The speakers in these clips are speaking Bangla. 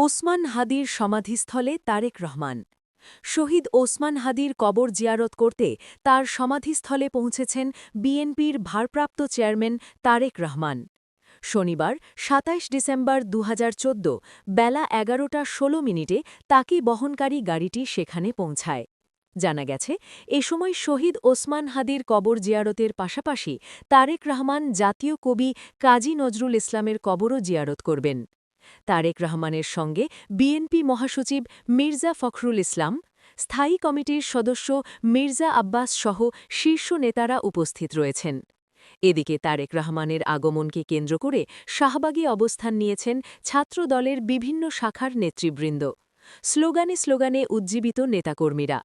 ওসমান হাদির সমাধিস্থলে তারেক রহমান। শহীদ ওসমান হাদির কবর জিয়ারত করতে তার সমাধিস্থলে পৌঁছেছেন বিএনপির ভারপ্রাপ্ত চেয়ারম্যান তারেক রহমান। শনিবার ২৭ ডিসেম্বর ২০১৪ বেলা ১১টা ১৬ মিনিটে তাকে বহনকারী গাড়িটি সেখানে পৌঁছায়। জানা গেছে, এ সময় শহীদ ওসমান হাদির কবর জিয়ারতের পাশাপাশি তারেক রহমান জাতীয় কবি কাজী নজরুল ইসলামের কবরও জিয়ারত করবেন। তারেক রহমানের সঙ্গে বিএনপি মহাসচিব মির্জা ফখরুল ইসলাম, স্থায়ী কমিটির সদস্য মির্জা আব্বাস সহ শীর্ষ নেতারা উপস্থিত রয়েছেন। এদিকে তারেক রহমানের আগমনকে কেন্দ্র করে শাহবাগে অবস্থান নিয়েছেন ছাত্রদলের বিভিন্ন শাখার নেতৃবৃন্দ। স্লোগানে স্লোগানে উজ্জীবিত নেতাকর্মীরা।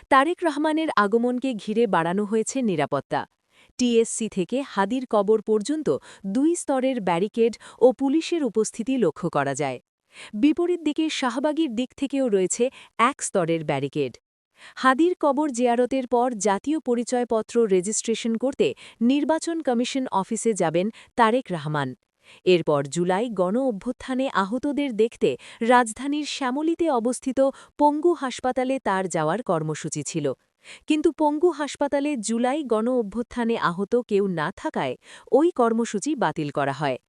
তারেক রহমানের আগমনকে ঘিরে বাড়ানো হয়েছে নিরাপত্তা। টিএসসি থেকে হাদির কবর পর্যন্ত ২ স্তরের ব্যারিকেড ও পুলিশের উপস্থিতি লক্ষ্য করা যায়। বিপরীত দিকে শাহবাগীর দিক থেকেও রয়েছে ১ স্তরের ব্যারিকেড। হাদির কবর জিয়ারতের পর জাতীয় পরিচয়পত্র রেজিস্ট্রেশন করতে নির্বাচন কমিশন অফিসে যাবেন তারেক রহমান। এরপর জুলাই গণ-অভ্যুত্থানে আহতদের দেখতে রাজধানীর শ্যামলীতে অবস্থিত পঙ্গু হাসপাতালে তার যাওয়ার কর্মসূচি ছিল। কিন্তু পঙ্গু হাসপাতালে জুলাই গণ-অভ্যুত্থানে আহত কেউ না থাকায় ওই কর্মসূচি বাতিল করা হয়।